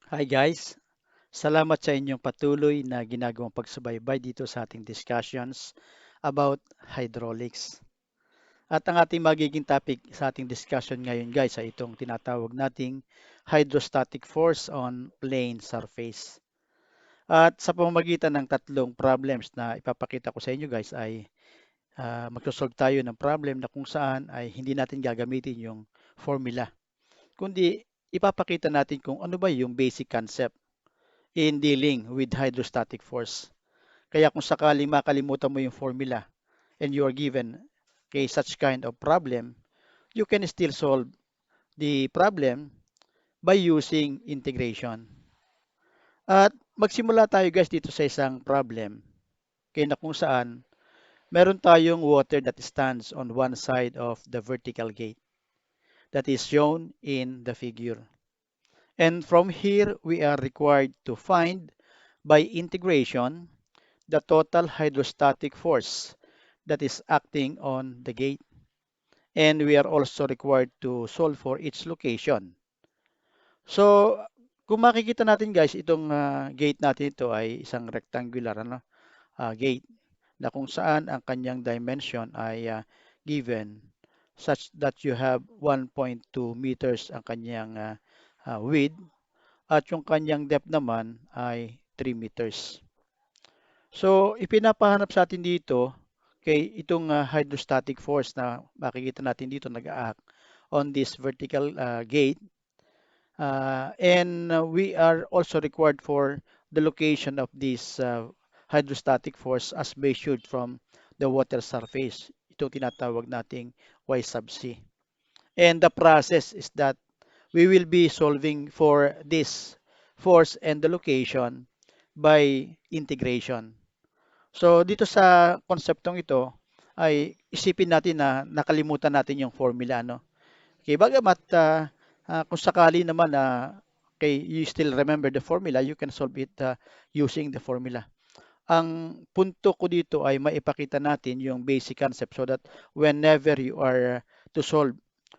Hi guys, salamat sa inyong patuloy na ginagawang pagsubaybay dito sa ating discussions about hydraulics. At ang ating magiging topic sa ating discussion ngayon guys ay itong tinatawag nating hydrostatic force on plane surface. At sa pamamagitan ng tatlong problems na ipapakita ko sa inyo guys ay magsosolve tayo ng problem na kung saan ay hindi natin gagamitin yung formula, kundi ipapakita natin kung ano ba yung basic concept in dealing with hydrostatic force. Kaya kung sakaling makalimutan mo yung formula and you are given such kind of problem, you can still solve the problem by using integration. At magsimula tayo guys dito sa isang problem. Kaya na kung saan meron tayong water that stands on one side of the vertical gate that is shown in the figure. And from here, we are required to find by integration the total hydrostatic force that is acting on the gate. And we are also required to solve for each location. So, kung makikita natin guys, itong gate natin ito ay isang rectangular gate na kung saan ang kanyang dimension ay given such that you have 1.2 meters ang kanyang width at yung kanyang depth naman ay 3 meters. So, ipinapahanap sa atin dito kay itong hydrostatic force na makikita natin dito nag-act on this vertical gate. And we are also required for the location of this hydrostatic force as measured from the water surface. Ito tinatawag nating Y sub C. And the process is that we will be solving for this force and the location by integration. So dito sa konseptong ito ay isipin natin na nakalimutan natin yung formula, no? Okay, bagamat kung sakali naman na you still remember the formula, you can solve it using the formula. Ang punto ko dito ay maipakita natin yung basic concept so that whenever you are to solve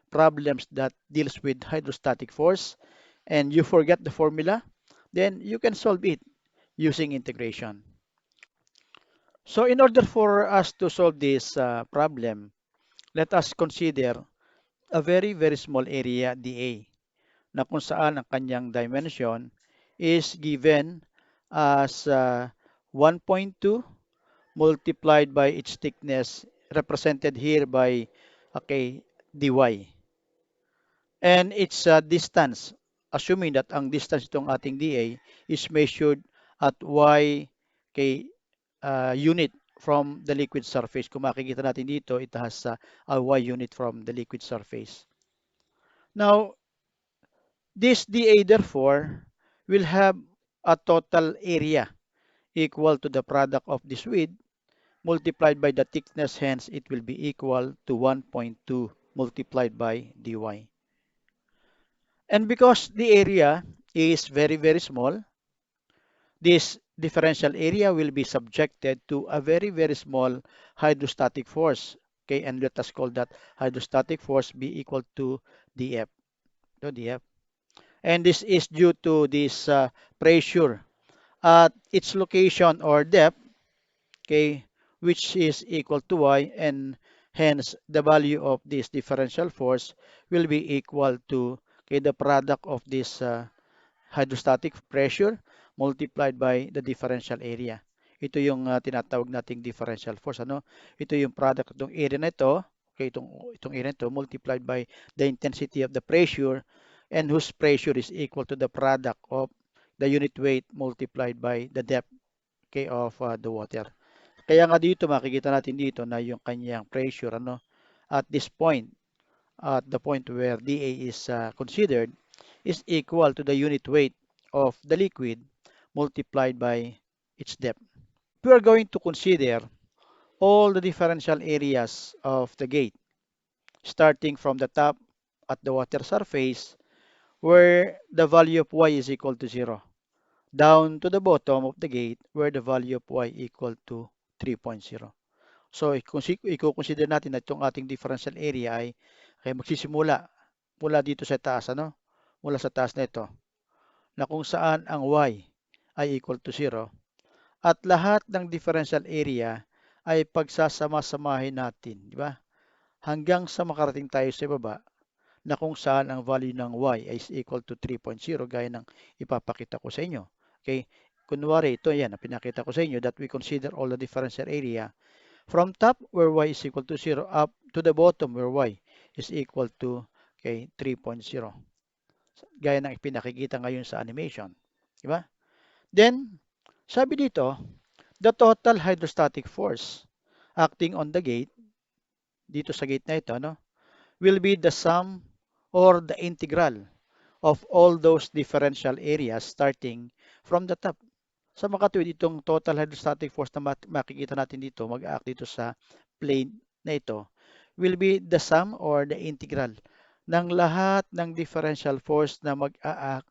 problems that deals with hydrostatic force and you forget the formula, then you can solve it using integration. So in order for us to solve this problem, let us consider a very, very small area dA na kung saan ang kanyang dimension is given as 1.2 multiplied by its thickness represented here by dy. And its distance, assuming that ang distance itong ating dA is measured at y unit from the liquid surface. Kung makikita natin dito, it has a y unit from the liquid surface. Now, this dA therefore will have a total area equal to the product of this width multiplied by the thickness, hence it will be equal to 1.2 multiplied by dy. And because the area is very, very small, this differential area will be subjected to a very, very small hydrostatic force. Okay, and let us call that hydrostatic force be equal to dF. To dF. And this is due to this pressure at its location or depth, okay, which is equal to y, and hence the value of this differential force will be equal to the product of this hydrostatic pressure multiplied by the differential area. Ito yung tinatawag nating differential force. Ano? Ito yung product ng area na ito, okay, itong area na ito multiplied by the intensity of the pressure and whose pressure is equal to the product of the unit weight multiplied by the depth, okay, of the water. Kaya nga dito makikita natin dito na yung kanyang pressure at this point, at the point where dA is considered, is equal to the unit weight of the liquid multiplied by its depth. We are going to consider all the differential areas of the gate, starting from the top at the water surface, where the value of y is equal to 0, down to the bottom of the gate, where the value of y equal to 3.0. So, i-consider natin na itong ating differential area ay magsisimula mula dito sa taas, mula sa taas na ito. na kung saan ang y ay equal to 0 at lahat ng differential area ay pagsasama-samahin natin, di ba? Hanggang sa makarating tayo sa baba na kung saan ang value ng y is equal to 3.0 gaya ng ipapakita ko sa inyo. Okay? Kunwari, ito yan, pinakita ko sa inyo that we consider all the differential area from top where y is equal to 0 up to the bottom where y is equal to 3.0. Gaya ng pinakikita ngayon sa animation. Diba? Then, sabi dito, the total hydrostatic force acting on the gate, dito sa gate na ito, no, will be the sum or the integral of all those differential areas starting from the top. Sa makatuwid, itong total hydrostatic force na makikita natin dito, mag-act dito sa plane na ito, will be the sum or the integral ng lahat ng differential force na mag-act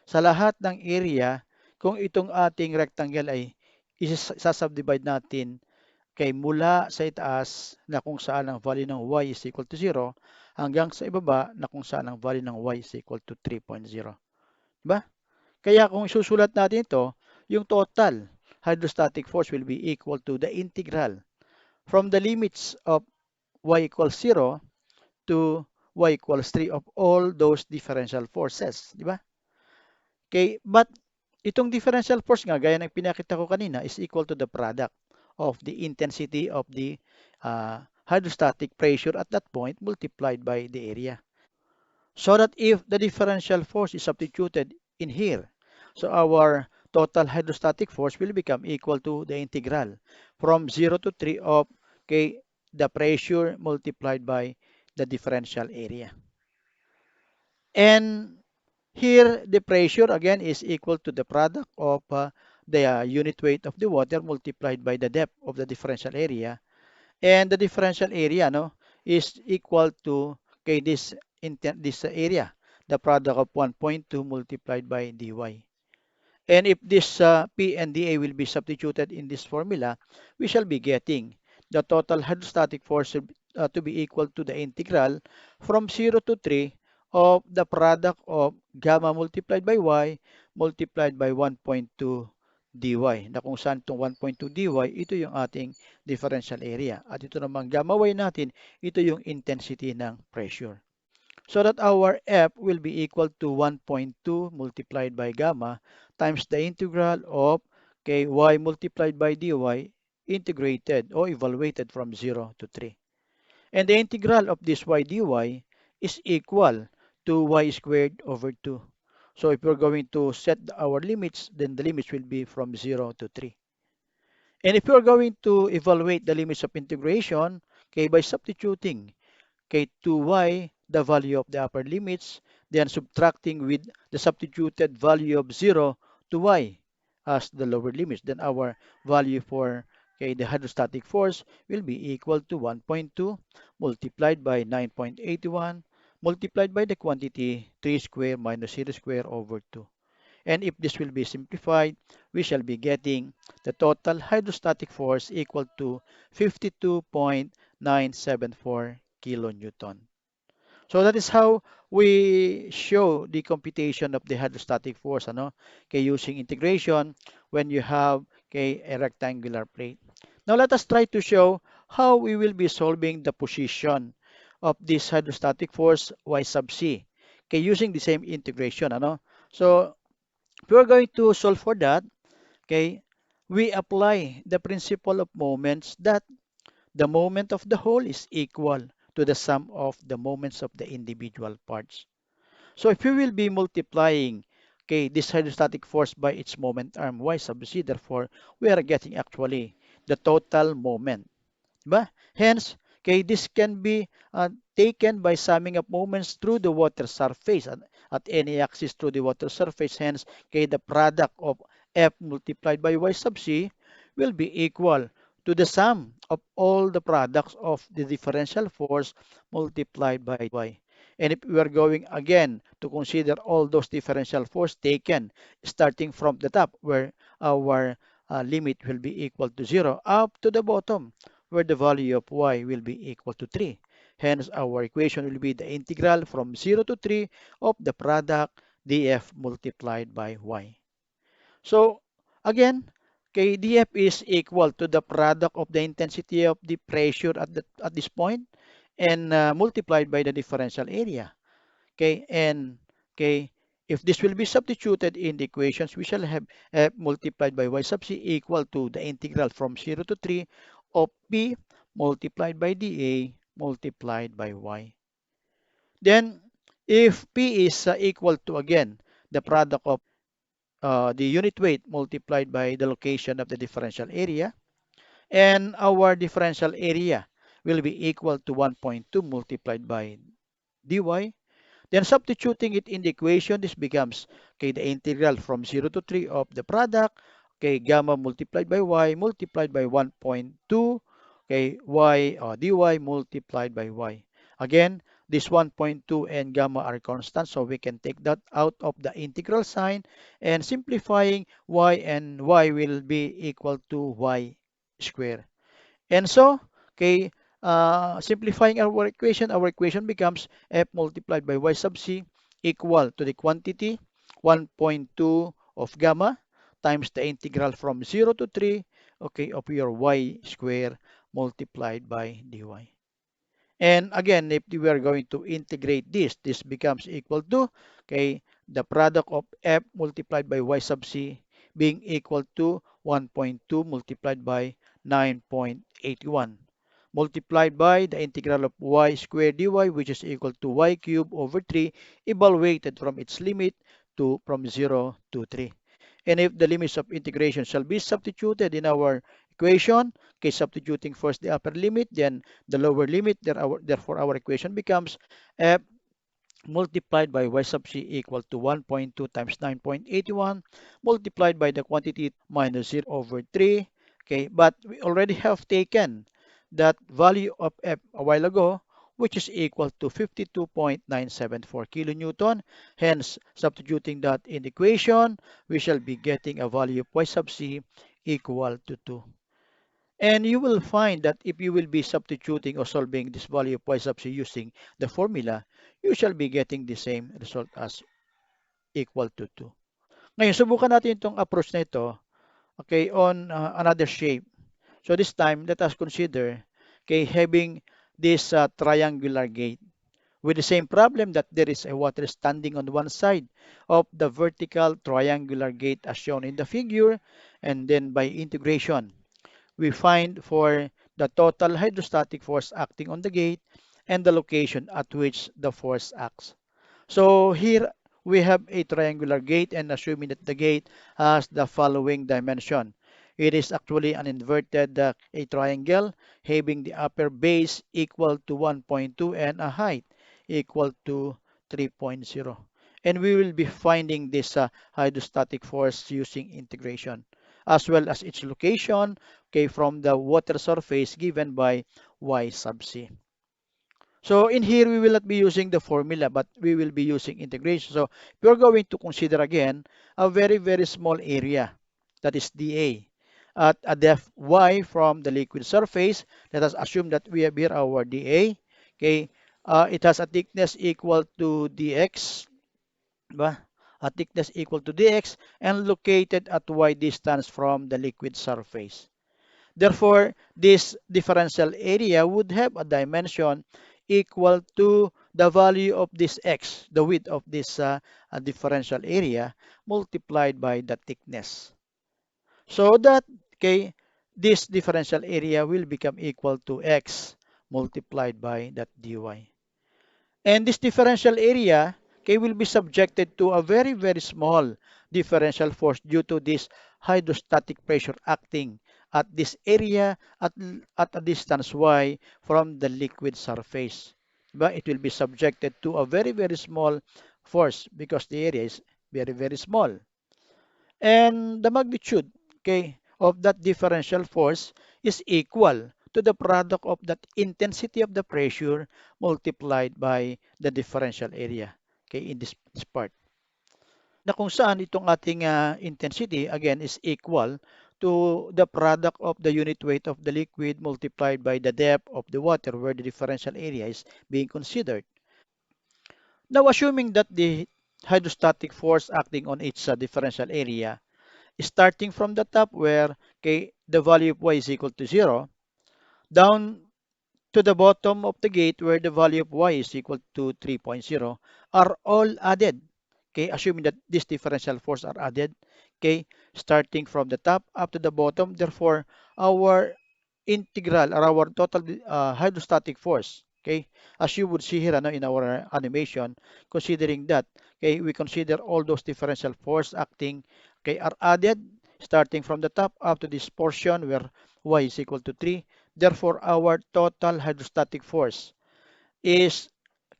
sa lahat ng area kung itong ating rectangle ay isasubdivide natin kay mula sa itaas na kung saan ang value ng y is equal to 0 hanggang sa ibaba na kung saan ang value ng y is equal to 3.0. Diba? Kaya kung susulat natin ito, yung total hydrostatic force will be equal to the integral from the limits of y equals 0 to y equals 3 of all those differential forces. Di ba? Okay, but itong differential force nga, gaya ng pinakita ko kanina, is equal to the product of the intensity of the hydrostatic pressure at that point multiplied by the area. So that if the differential force is substituted in here, so our total hydrostatic force will become equal to the integral from 0 to 3 of the pressure multiplied by the differential area. And here, the pressure again is equal to the product of the unit weight of the water multiplied by the depth of the differential area. And the differential area is equal to this area, the product of 1.2 multiplied by dy. And if this P and dA will be substituted in this formula, we shall be getting the total hydrostatic force to be equal to the integral from 0 to 3 of the product of gamma multiplied by y multiplied by 1.2 dy. Na kung saan itong 1.2 dy, ito yung ating differential area. At ito namang gamma y natin, ito yung intensity ng pressure. So that our F will be equal to 1.2 multiplied by gamma times the integral of y multiplied by dy integrated or evaluated from 0 to 3. And the integral of this y dy is equal to y squared over 2. So if we're going to set our limits, then the limits will be from 0 to 3. And if you're going to evaluate the limits of integration, by substituting to y the value of the upper limits, then subtracting with the substituted value of 0 to y as the lower limits, then our value for the hydrostatic force will be equal to 1.2 multiplied by 9.81 multiplied by the quantity 3 square minus 0 square over 2. And if this will be simplified, we shall be getting the total hydrostatic force equal to 52.974 kilonewton. So that is how we show the computation of the hydrostatic force, using integration when you have a rectangular plate. Now let us try to show how we will be solving the position of this hydrostatic force y sub c, using the same integration, So if we're going to solve for that, we apply the principle of moments that the moment of the whole is equal to the sum of the moments of the individual parts. So if we will be multiplying this hydrostatic force by its moment arm y sub c, therefore we are getting actually the total moment. Diba? Hence, this can be taken by summing up moments through the water surface at any axis through the water surface. Hence, the product of F multiplied by Y sub C will be equal to the sum of all the products of the differential force multiplied by Y. And if we are going again to consider all those differential force taken starting from the top where our limit will be equal to 0 up to the bottom where the value of y will be equal to 3. Hence, our equation will be the integral from 0 to 3 of the product dF multiplied by y. So again, okay, dF is equal to the product of the intensity of the pressure at this point and multiplied by the differential area. Okay, and okay, if this will be substituted in the equations, we shall have F multiplied by y sub c equal to the integral from 0 to 3 of P multiplied by dA multiplied by y. Then, if P is equal to, again, the product of the unit weight multiplied by the location of the differential area, and our differential area will be equal to 1.2 multiplied by dy. Then substituting it in the equation, this becomes, okay, the integral from 0 to 3 of the product, okay, gamma multiplied by y multiplied by 1.2, okay, dy multiplied by y. Again, this 1.2 and gamma are constant, so we can take that out of the integral sign, and simplifying y and y will be equal to y square. And so, okay, simplifying our equation becomes f multiplied by y sub c equal to the quantity 1.2 of gamma times the integral from 0 to 3, okay, of your y square multiplied by dy. And again, if we are going to integrate this becomes equal to, okay, the product of f multiplied by y sub c being equal to 1.2 multiplied by 9.81 multiplied by the integral of y squared dy, which is equal to y cubed over 3 evaluated from its limit to from 0 to 3. And if the limits of integration shall be substituted in our equation, okay, substituting first the upper limit, then the lower limit, therefore our equation becomes f multiplied by y sub c equal to 1.2 times 9.81 multiplied by the quantity minus 0 over 3. Okay, but we already have taken that value of f a while ago, which is equal to 52.974 kilonewton. Hence, substituting that in the equation, we shall be getting a value of y sub c equal to 2. And you will find that if you will be substituting or solving this value of y sub c using the formula, you shall be getting the same result as equal to 2. Ngayon, subukan natin itong approach na ito, okay, on another shape. So this time, let us consider, okay, having this triangular gate with the same problem that there is a water standing on one side of the vertical triangular gate as shown in the figure, and then by integration, we find for the total hydrostatic force acting on the gate and the location at which the force acts. So here we have a triangular gate, and assuming that the gate has the following dimension. It is actually an inverted a triangle having the upper base equal to 1.2 and a height equal to 3.0. And we will be finding this hydrostatic force using integration as well as its location, okay, from the water surface given by y sub c. So in here, we will not be using the formula, but we will be using integration. So we're going to consider again a very, very small area, that is dA, at a depth y from the liquid surface. Let us assume that we have here our dA. Okay, it has a thickness equal to dx, ba? A thickness equal to dx, and located at y distance from the liquid surface. Therefore, this differential area would have a dimension equal to the value of this x, the width of this differential area, multiplied by the thickness. So that, okay, this differential area will become equal to x multiplied by that dy. And this differential area, okay, will be subjected to a very, very small differential force due to this hydrostatic pressure acting at this area at a distance y from the liquid surface. But it will be subjected to a very, very small force because the area is very, very small. And the magnitude, okay, of that differential force is equal to the product of that intensity of the pressure multiplied by the differential area, okay, in this part. Na kung saan itong ating intensity, again, is equal to the product of the unit weight of the liquid multiplied by the depth of the water where the differential area is being considered. Now, assuming that hydrostatic force acting on its differential area, starting from the top where the value of y is equal to 0, down to the bottom of the gate where the value of y is equal to 3.0 are all added. Assuming that these differential force are added, starting from the top up to the bottom. Therefore, our integral or our total hydrostatic force, as you would see here ano, in our animation, considering that, we consider all those differential force acting, are added starting from the top up to this portion where y is equal to 3. Therefore, our total hydrostatic force is,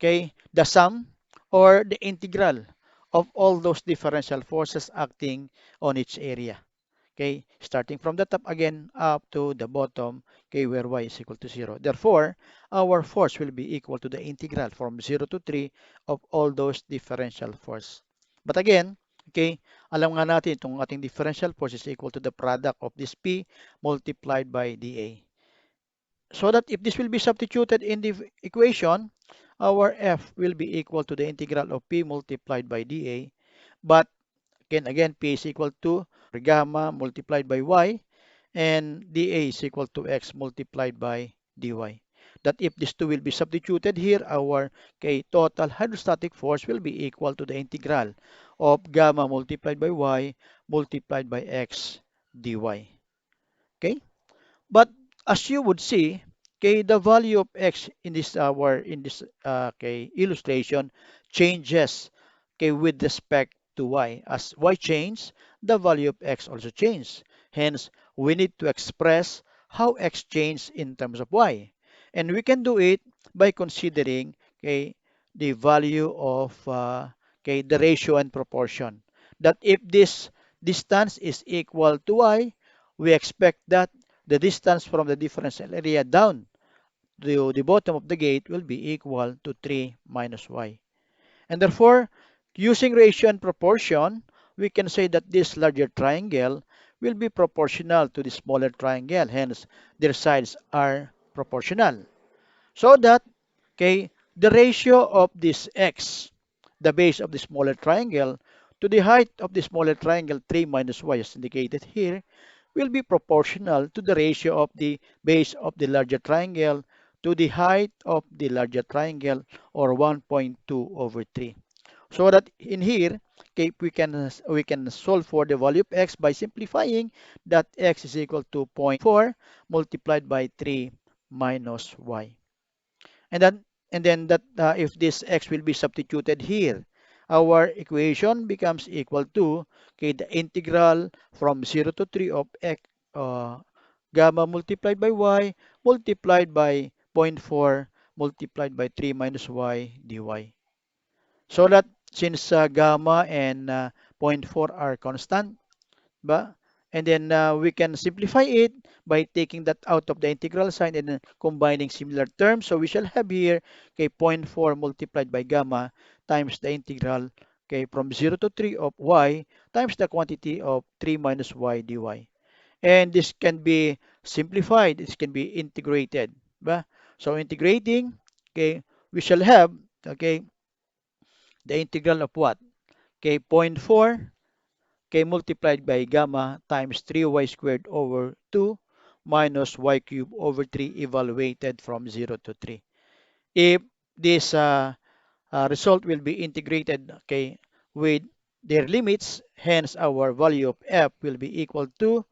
the sum or the integral of all those differential forces acting on each area. Starting from the top again up to the bottom, where y is equal to 0. Therefore, our force will be equal to the integral from 0 to 3 of all those differential force. But again, alam nga natin itong ating differential force is equal to the product of this P multiplied by dA. So that if this will be substituted in the equation, our F will be equal to the integral of P multiplied by dA. But again, P is equal to gamma multiplied by Y, and dA is equal to X multiplied by dy. That if these two will be substituted here, our total hydrostatic force will be equal to the integral of gamma multiplied by Y multiplied by X dy. Okay? But as you would see, the value of x in this illustration changes with respect to y. As y changes, the value of x also changes. Hence, we need to express how x changes in terms of y. And we can do it by considering the value of the ratio and proportion. That if this distance is equal to y, we expect that the distance from the differential area down to the bottom of the gate will be equal to 3 minus y. And therefore, using ratio and proportion, we can say that this larger triangle will be proportional to the smaller triangle. Hence, their sides are proportional. So that, the ratio of this x, the base of the smaller triangle, to the height of the smaller triangle, 3 minus y as indicated here, will be proportional to the ratio of the base of the larger triangle to the height of the larger triangle, or 1.2 over 3. So that in here, we can solve for the value of x by simplifying that x is equal to 0.4 multiplied by 3 minus y. And then that if this x will be substituted here, our equation becomes equal to the integral from 0 to 3 of x gamma multiplied by y multiplied by zero point 0.4 multiplied by 3 minus y dy. So that since gamma and zero point 0.4 are constant, ba? And then we can simplify it by taking that out of the integral sign and then combining similar terms. So we shall have here zero point 0.4 multiplied by gamma times the integral from 0 to 3 of y times the quantity of 3 minus y dy. And this can be simplified. This can be integrated. Ba? So integrating, we shall have the integral of what? Zero point 0.4 multiplied by gamma times 3y squared over 2 minus y cubed over 3 evaluated from 0 to 3. If this result will be integrated with their limits, hence our value of f will be equal to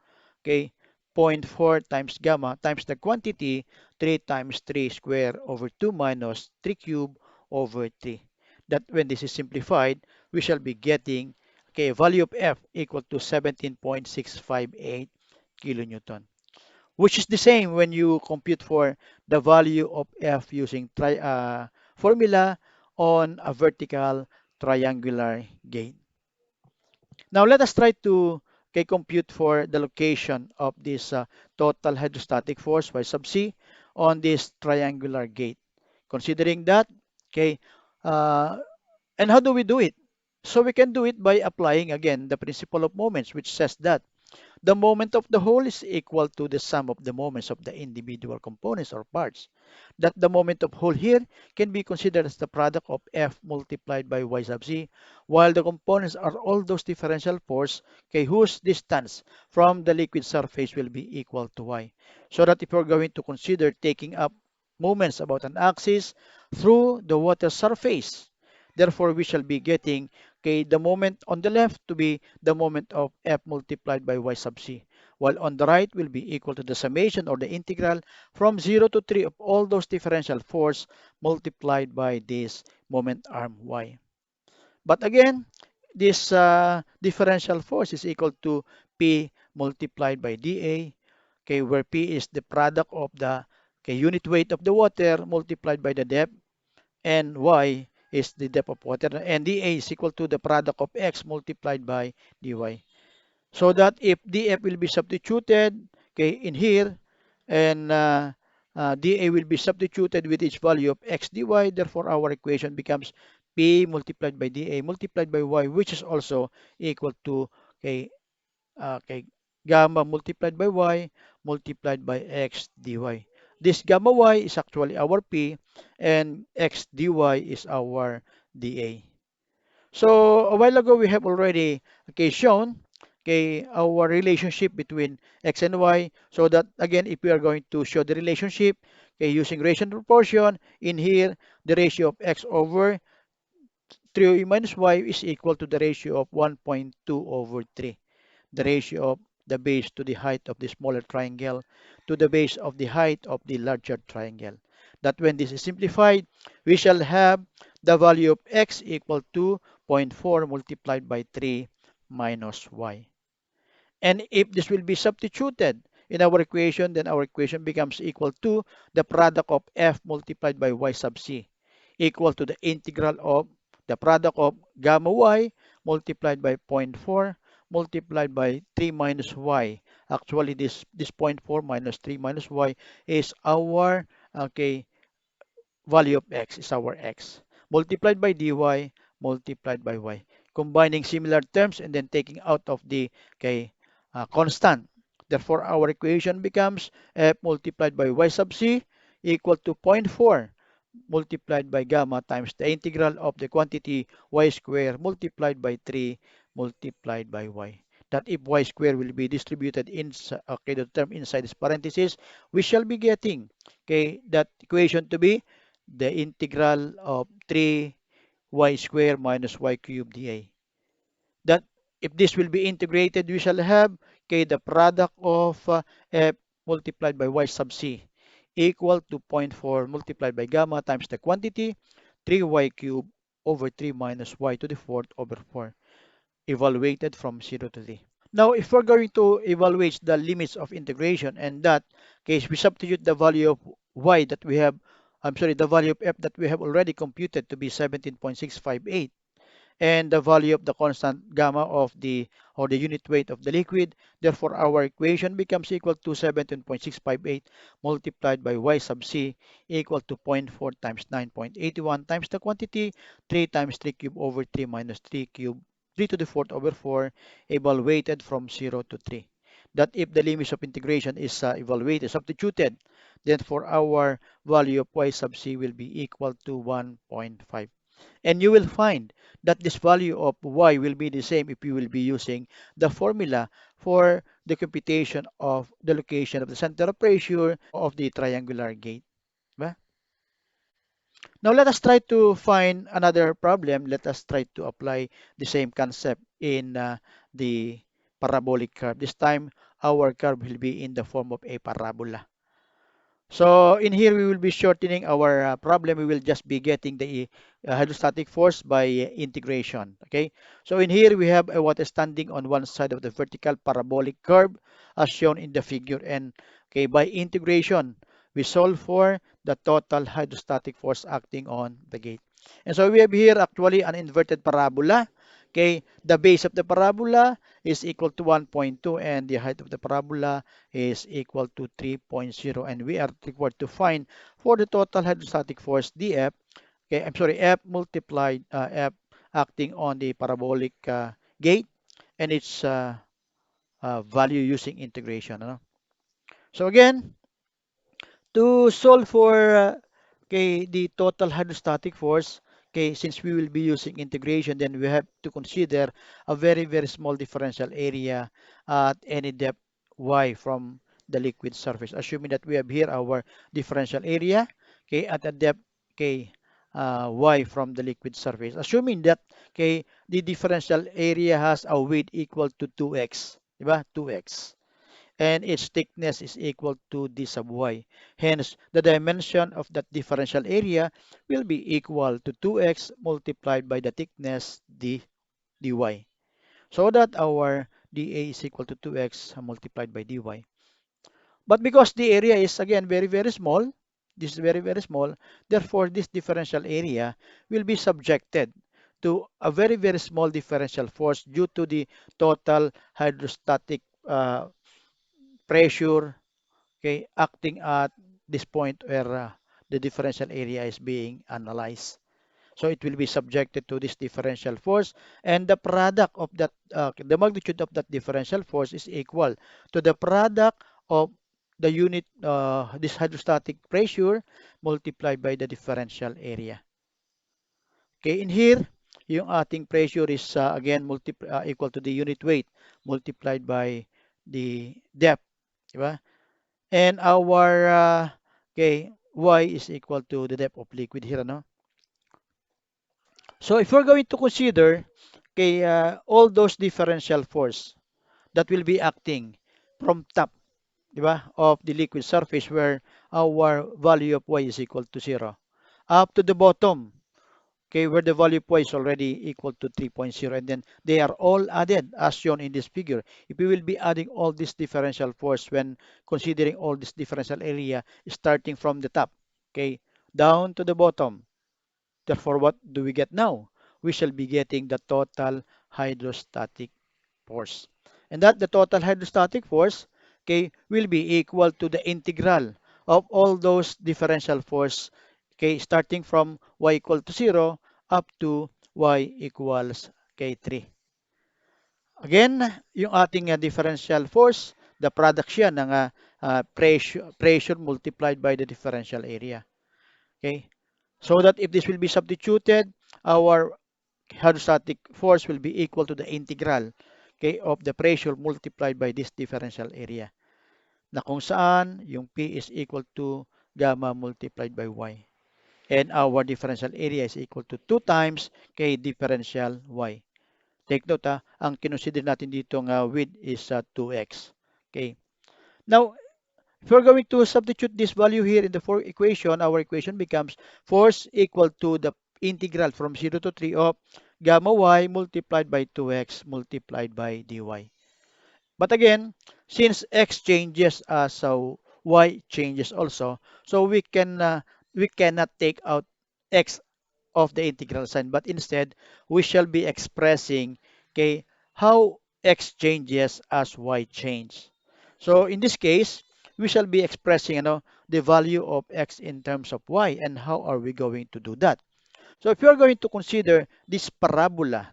zero point 0.4 times gamma times the quantity 3 times 3 square over 2 minus 3 cube over 3. That when this is simplified, we shall be getting value of F equal to 17.658 kilonewton, which is the same when you compute for the value of F using formula on a vertical triangular gate. Now let us try to compute for the location of this total hydrostatic force y sub c on this triangular gate. Considering that, uh, and how do we do it? So we can do it by applying again the principle of moments, which says that The moment of the whole is equal to the sum of the moments of the individual components or parts. That the moment of whole here can be considered as the product of F multiplied by Y sub Z, while the components are all those differential force, okay, whose distance from the liquid surface will be equal to Y. So that if we're going to consider taking up moments about an axis through the water surface, therefore we shall be getting, okay, the moment on the left to be the moment of F multiplied by Y sub C, while on the right will be equal to the summation or the integral from 0 to 3 of all those differential force multiplied by this moment arm Y. But again, this differential force is equal to P multiplied by dA, okay, where P is the product of the, okay, unit weight of the water multiplied by the depth, and Y is the depth of water, and dA is equal to the product of X multiplied by dy. So that if dF will be substituted, okay, in here, and dA will be substituted with each value of X dy, therefore our equation becomes P multiplied by dA multiplied by Y, which is also equal to, okay, okay, gamma multiplied by Y multiplied by X dy. This gamma Y is actually our P, and X dy is our dA. So a while ago we have already, okay, shown, okay, our relationship between X and Y, so that again if we are going to show the relationship, okay, using ratio and proportion, in here the ratio of X over 3 minus Y is equal to the ratio of 1.2 over 3, the ratio of the base to the height of the smaller triangle to the base of the height of the larger triangle. That when this is simplified, we shall have the value of X equal to zero point 0.4 multiplied by 3 minus Y. And if this will be substituted in our equation, then our equation becomes equal to the product of F multiplied by Y sub C, equal to the integral of the product of gamma Y multiplied by zero point 0.4 multiplied by 3 minus Y. Actually, this zero point 0.4 minus 3 minus Y is our, okay, value of X is our X, multiplied by dy multiplied by Y. Combining similar terms and then taking out of the, okay, constant. Therefore, our equation becomes F multiplied by Y sub C equal to zero point 0.4 multiplied by gamma times the integral of the quantity y square multiplied by 3 multiplied by y. That if y square will be distributed in, okay, the term inside this parenthesis, we shall be getting, okay, that equation to be the integral of 3 y square minus y cubed dA. That if this will be integrated, we shall have, okay, the product of f multiplied by y sub c equal to zero point 0.4 multiplied by gamma times the quantity 3y cubed over 3 minus y to the fourth over 4, evaluated from 0 to 3. Now, if we're going to evaluate the limits of integration, and that case we substitute the value of y that we have, I'm sorry, the value of f that we have already computed to be 17.658, and the value of the constant gamma of the, or the unit weight of the liquid. Therefore, our equation becomes equal to 17.658 multiplied by y sub c equal to zero point 0.4 times 9.81 times the quantity 3 times 3 cube over 3 minus 3 cube 3 to the fourth over 4, evaluated from 0 to 3. That if the limits of integration is evaluated, substituted, then for our value of y sub c will be equal to 1.5. And you will find that this value of y will be the same if you will be using the formula for the computation of the location of the center of pressure of the triangular gate. Ba? Now let us try to find another problem. Let us try to apply the same concept in the parabolic curve. This time our curve will be in the form of a parabola. So in here, we will be shortening our problem. We will just be getting the hydrostatic force by integration. Okay. So in here, we have a water standing on one side of the vertical parabolic curve as shown in the figure. And okay, by integration, we solve for the total hydrostatic force acting on the gate. And so we have here actually an inverted parabola. Okay, the base of the parabola is equal to 1.2 and the height of the parabola is equal to 3.0, and we are required to find for the total hydrostatic force dF, okay, I'm sorry, F multiplied F acting on the parabolic gate, and its value using integration. Ano? So again, to solve for okay, the total hydrostatic force, okay, since we will be using integration, then we have to consider a very, very small differential area at any depth y from the liquid surface. Assuming that we have here our differential area, okay, at a depth, okay, y from the liquid surface. Assuming that, okay, the differential area has a width equal to 2x, diba? 2x, and its thickness is equal to d sub y. Hence, the dimension of that differential area will be equal to 2x multiplied by the thickness dy. So that our dA is equal to 2x multiplied by dy. But because the area is again very, very small, this is very, very small, therefore this differential area will be subjected to a very, very small differential force due to the total hydrostatic pressure, okay, acting at this point where the differential area is being analyzed. So it will be subjected to this differential force, and the product of that, the magnitude of that differential force is equal to the product of the unit, this hydrostatic pressure multiplied by the differential area. Okay, in here, yung ating pressure is again equal to the unit weight multiplied by the depth, di ba? And our okay, y is equal to the depth of liquid here, no? So if we're going to consider okay, all those differential force that will be acting from top, di ba, of the liquid surface where our value of y is equal to 0, up to the bottom, okay, where the value of y is already equal to 3.0, and then they are all added as shown in this figure. If we will be adding all this differential force when considering all this differential area starting from the top, okay, down to the bottom, therefore what do we get now? We shall be getting the total hydrostatic force. And that the total hydrostatic force, okay, will be equal to the integral of all those differential force, okay, starting from y equal to 0 up to y equals k3. Again, yung ating differential force, the product siya ng pressure multiplied by the differential area. Okay? So that if this will be substituted, our hydrostatic force will be equal to the integral, okay, of the pressure multiplied by this differential area, na kung saan yung P is equal to gamma multiplied by Y. And our differential area is equal to 2 times K differential Y. Take note, ang kinonsider natin dito ng width is 2x. Okay. Now, if we're going to substitute this value here in the equation, our equation becomes force equal to the integral from 0 to 3 of gamma y multiplied by 2x multiplied by dy. But again, since x changes, so y changes also, so we cannot take out x of the integral sign, but instead we shall be expressing, okay, how x changes as y change. So in this case, we shall be expressing, the value of x in terms of y, and how are we going to do that? So if you are going to consider this parabola,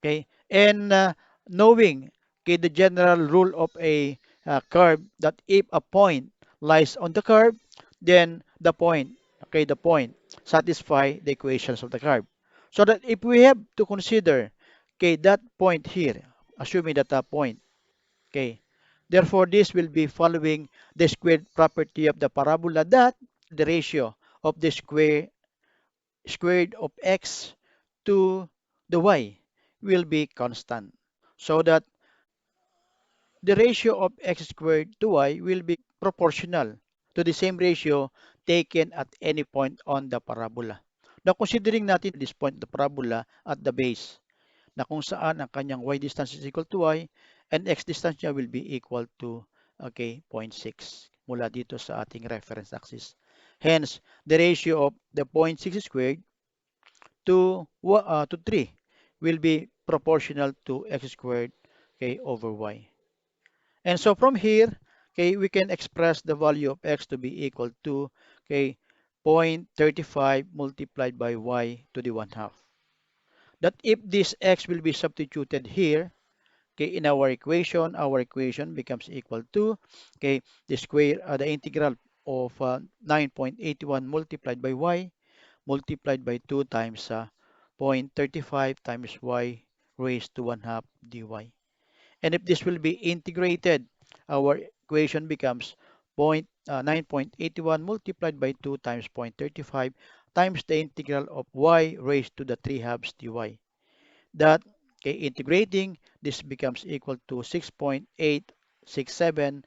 okay, and knowing, okay, the general rule of a curve, that if a point lies on the curve, then the point satisfy the equations of the curve. So that if we have to consider, okay, that point here, assuming that a point, okay, therefore this will be following the squared property of the parabola, that the ratio of the squared of x to the y will be constant. So that the ratio of x squared to y will be proportional to the same ratio taken at any point on the parabola. Now, considering natin this point, the parabola at the base, na kung saan ang kanyang y distance is equal to y, and x distance niya will be equal to, okay, 0.6 mula dito sa ating reference axis. Hence, the ratio of the 0.6 squared to 3 will be proportional to x squared, okay, over y. And so from here, okay, we can express the value of x to be equal to, okay, 0.35 multiplied by y to the 1/2. That if this x will be substituted here, Okay, in our equation becomes equal to, okay, the integral of 9.81 multiplied by y multiplied by 2 times 0.35 times y raised to 1 half dy. And if this will be integrated, our equation becomes 9.81 multiplied by 2 times 0.35 times the integral of y raised to the 3 halves dy. That, okay, integrating, this becomes equal to 6.867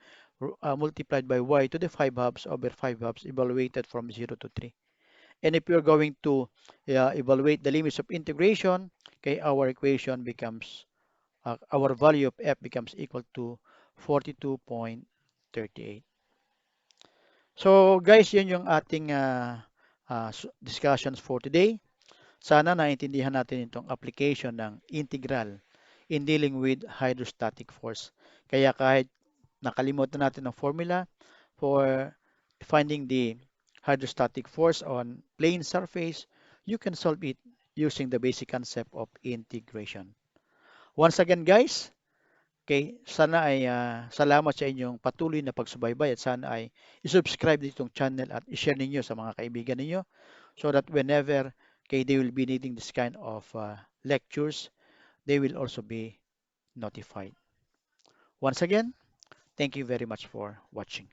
multiplied by y to the 5 halves over 5 halves evaluated from 0 to 3. And if you're going to evaluate the limits of integration, okay, our equation becomes, our value of f becomes equal to 42.38. So guys, yun yung ating discussions for today. Sana naintindihan natin itong application ng integral in dealing with hydrostatic force. Kaya kahit nakalimutan natin ang formula for finding the hydrostatic force on plane surface, you can solve it using the basic concept of integration. Once again guys, okay, sana ay salamat sa inyong patuloy na pagsubaybay at sana ay isubscribe ditong channel at ishare ninyo sa mga kaibigan ninyo so that whenever, okay, they will be needing this kind of lectures, they will also be notified. Once again, thank you very much for watching.